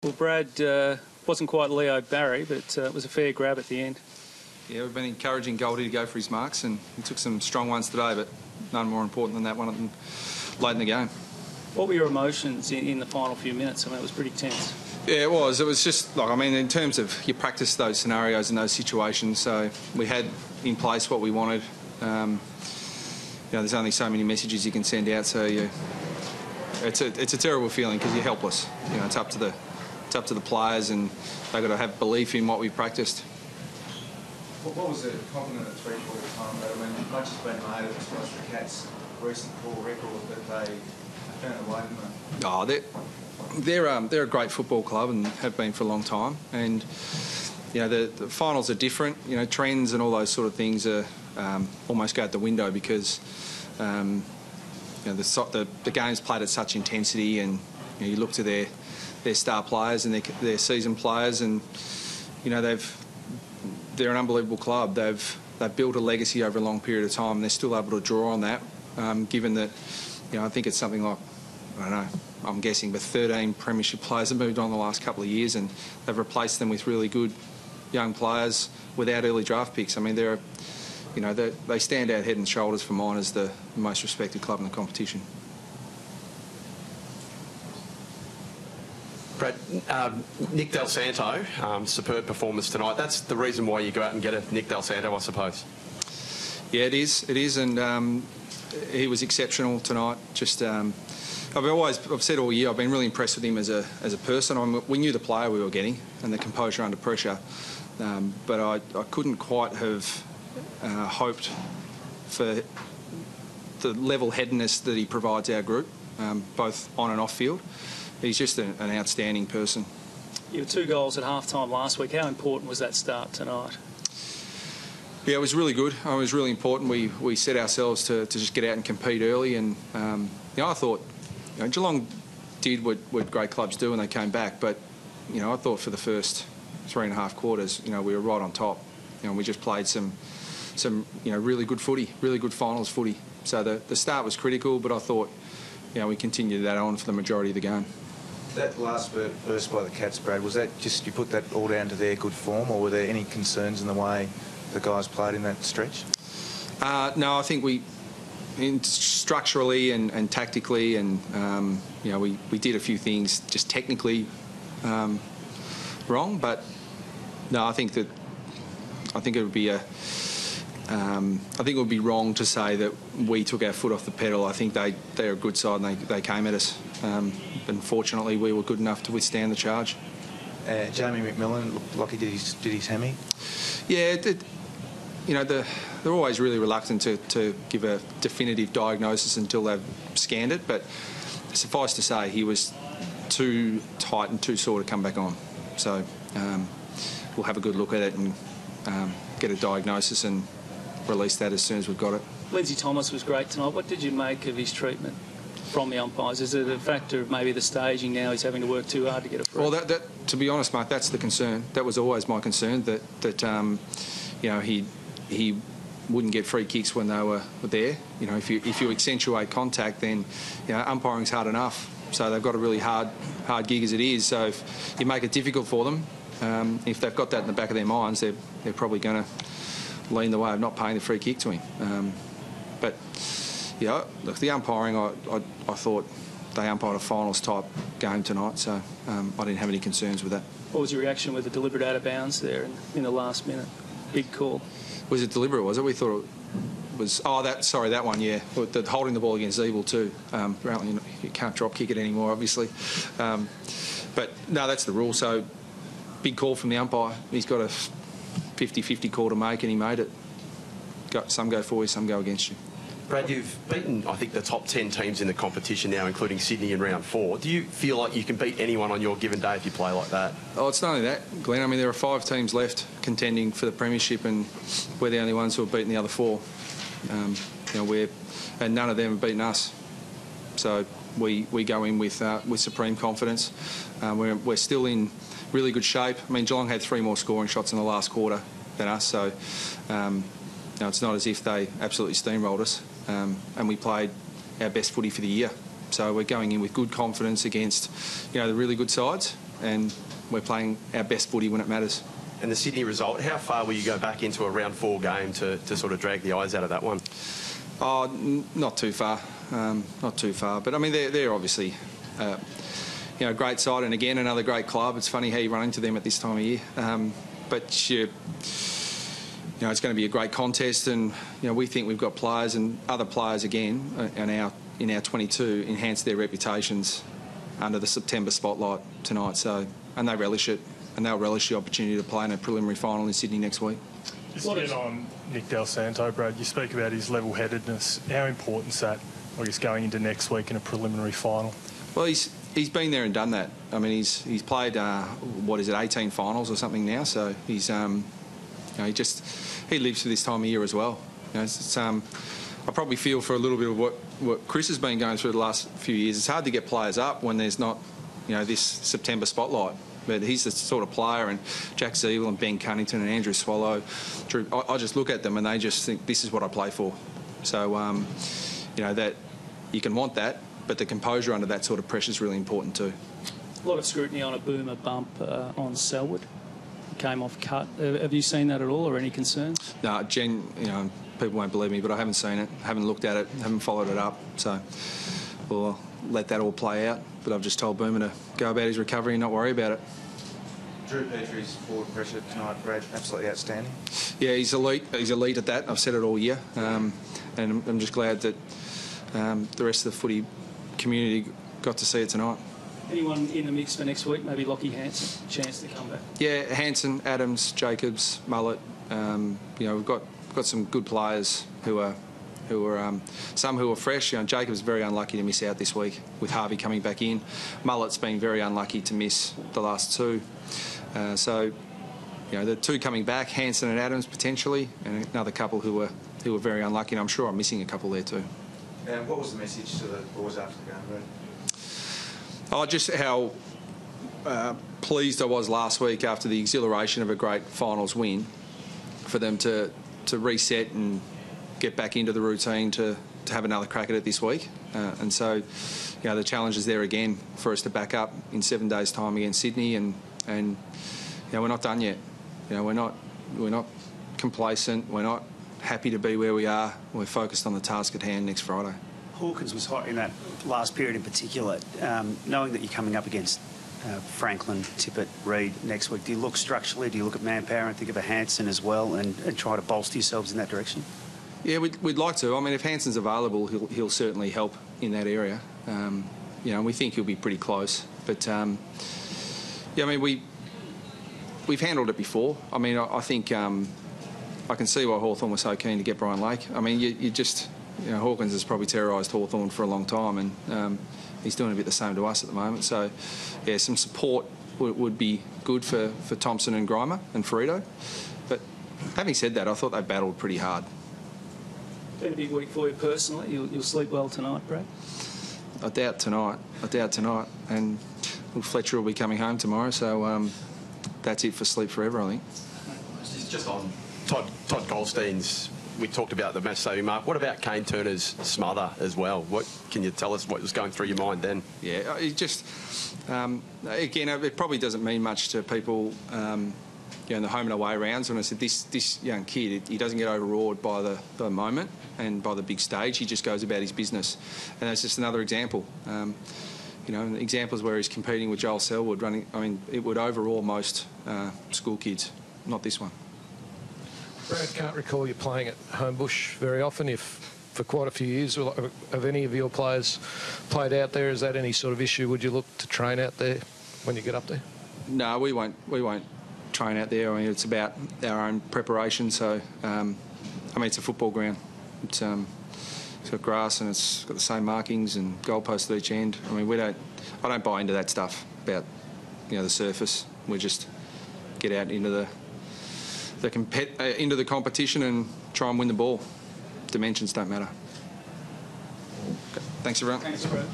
Well, Brad wasn't quite Leo Barry, but it was a fair grab at the end. Yeah, we've been encouraging Goldie to go for his marks, and he took some strong ones today, but none more important than that one of them late in the game. What were your emotions in the final few minutes? I mean, it was pretty tense. Yeah, it was. It was just, like, I mean, in terms of you practice those scenarios and those situations, so we had in place what we wanted. There's only so many messages you can send out, so it's a terrible feeling because you're helpless. It's up to the players, and they've got to have belief in what we've practiced. What was the compliment at 3/4 time? I mean, much has been made of the Cats' recent poor record, but they found a way, didn't they? Oh, they're a great football club and have been for a long time. And the finals are different. Trends and all those sort of things are almost go out the window because the game's played at such intensity, and you look to their star players and their seasoned players, and they're an unbelievable club. They've built a legacy over a long period of time, and they're still able to draw on that. Given that, I think it's something like, I don't know, I'm guessing, but 13 premiership players have moved on the last couple of years, and they've replaced them with really good young players without early draft picks. I mean, they stand out head and shoulders for mine as the most respected club in the competition. Brad, Nick Del Santo, superb performance tonight. That's the reason why you go out and get a Nick Del Santo, I suppose. Yeah, it is, and he was exceptional tonight. Just I've said all year I've been really impressed with him as a person. We knew the player we were getting and the composure under pressure, but I couldn't quite have hoped for the level-headedness that he provides our group, both on and off field. He's just an outstanding person. You had 2 goals at half-time last week. How important was that start tonight? Yeah, it was really good. It was really important. We set ourselves to just get out and compete early, and I thought Geelong did what great clubs do when they came back, but I thought for the first 3.5 quarters, we were right on top. We just played some really good footy, really good finals footy. So the start was critical, but I thought we continued that on for the majority of the game. That last burst by the Cats, Brad, was that just you put that all down to their good form, or were there any concerns in the way the guys played in that stretch? No, I think structurally and tactically, and we did a few things just technically wrong, but no, I think it would be it would be wrong to say that we took our foot off the pedal. I think they're a good side, and they came at us. Fortunately, we were good enough to withstand the charge. Jamie McMillan looked like he did his hammy. Yeah, they're always really reluctant to give a definitive diagnosis until they've scanned it, but suffice to say he was too tight and too sore to come back on. So we'll have a good look at it and get a diagnosis and release that as soon as we've got it. Lindsay Thomas was great tonight. What did you make of his treatment from the umpires? Is it a factor of maybe the staging now, he's having to work too hard to get a free? Well, to be honest, mate, that's the concern. That was always my concern, that he wouldn't get free kicks when they were there. If you accentuate contact, then umpiring's hard enough. So they've got a really hard gig as it is. So if you make it difficult for them, if they've got that in the back of their minds, they're probably going to lean the way of not paying the free kick to him. But look, the umpiring, I thought they umpired a finals type game tonight, so I didn't have any concerns with that. What was your reaction with the deliberate out of bounds there in the last minute? Big call. Was it deliberate, was it? We thought it was... Oh, that one, yeah. Holding the ball against Evil too. Apparently you can't drop kick it anymore, obviously. But no, that's the rule. So big call from the umpire. He's got a 50-50 call to make, and he made it. Some go for you, some go against you. Brad, you've beaten, I think, the top 10 teams in the competition now, including Sydney in round 4. Do you feel like you can beat anyone on your given day if you play like that? Oh, it's not only that, Glenn. I mean, there are 5 teams left contending for the premiership, and we're the only ones who have beaten the other 4. And none of them have beaten us. So we go in with supreme confidence. We're still in really good shape. I mean, Geelong had 3 more scoring shots in the last quarter than us, so it's not as if they absolutely steamrolled us. And we played our best footy for the year. So we're going in with good confidence against, the really good sides. and we're playing our best footy when it matters. And the Sydney result, how far will you go back into a round 4 game to sort of drag the eyes out of that one? Oh, not too far. Not too far. But, I mean, they're obviously, a great side, and, again, another great club. It's funny how you run into them at this time of year. But, it's going to be a great contest, and, we think we've got players, and other players, again, in our 22, enhance their reputations under the September spotlight tonight. So, and they relish it. And they'll relish the opportunity to play in a preliminary final in Sydney next week. Just get on Nick Del Santo, Brad. You speak about his level-headedness. How important is that, I guess, going into next week in a preliminary final? Well, he's been there and done that. I mean, he's played 18 finals or something now. So he's he lives for this time of year as well. I probably feel for a little bit of what Chris has been going through the last few years. It's hard to get players up when there's not this September spotlight. But he's the sort of player, and Jack Zeeble and Ben Cunnington and Andrew Swallow, Drew, I just look at them and they just think, this is what I play for. So, that you can want that, but the composure under that sort of pressure is really important too. A lot of scrutiny on a boomer bump on Selwood. Came off cut. Have you seen that at all, or any concerns? No, people won't believe me, but I haven't seen it, haven't looked at it, haven't followed it up. So we'll let that all play out. But I've just told Boomer to go about his recovery and not worry about it. Drew Petrie's forward pressure tonight, Brad, absolutely outstanding. Yeah, he's elite. He's elite at that. I've said it all year. And I'm just glad that the rest of the footy community got to see it tonight. Anyone in the mix for next week? Maybe Lockie Hansen, chance to come back? Yeah, Hansen, Adams, Jacobs, Mullet. We've got some good players who are some who are fresh. Jacob's very unlucky to miss out this week with Harvey coming back in. Mullet's been very unlucky to miss the last 2. The 2 coming back, Hansen and Adams potentially, and another couple who were very unlucky. And I'm sure I'm missing a couple there too. And what was the message to the boys after the game, Brad? Oh, just how pleased I was last week after the exhilaration of a great finals win, for them to reset and get back into the routine to have another crack at it this week. And so, the challenge is there again for us to back up in 7 days' time against Sydney, and we're not done yet. We're not complacent. We're not happy to be where we are. We're focused on the task at hand next Friday. Hawkins was hot in that last period in particular. Knowing that you're coming up against Franklin, Tippett, Reid next week, do you look structurally, do you look at manpower and think of a Hansen as well and try to bolster yourselves in that direction? Yeah, we'd like to. I mean, if Hansen's available, he'll certainly help in that area. And we think he'll be pretty close. But, we've handled it before. I mean, I think I can see why Hawthorn was so keen to get Brian Lake. I mean, Hawkins has probably terrorised Hawthorn for a long time, and he's doing a bit the same to us at the moment. So, yeah, some support would be good for Thompson and Grimer and Ferrito. But having said that, I thought they battled pretty hard. Been a big week for you personally. You'll sleep well tonight, Brad? I doubt tonight. And Fletcher will be coming home tomorrow, so that's it for sleep forever, I think. Just on Todd Goldstein's, we talked about the match-saving mark. What about Kane Turner's smother as well? What can you tell us what was going through your mind then? Yeah, it just, again, it probably doesn't mean much to people in the home and away rounds. When I said this young kid, he doesn't get overawed by the moment and by the big stage. He just goes about his business. And that's just another example. Examples where he's competing with Joel Selwood running. I mean, it would overawe most school kids, not this one. Brad, can't recall you playing at Homebush very often. If for quite a few years, have any of your players played out there? Is that any sort of issue? Would you look to train out there when you get up there? No, we won't train out there. I mean, it's about our own preparation. So, it's a football ground. It's got grass and it's got the same markings and goalposts at each end. I mean, I don't buy into that stuff about the surface. We just get out into the competition and try and win the ball. Dimensions don't matter. Okay. Thanks, everyone. Thanks, Brad.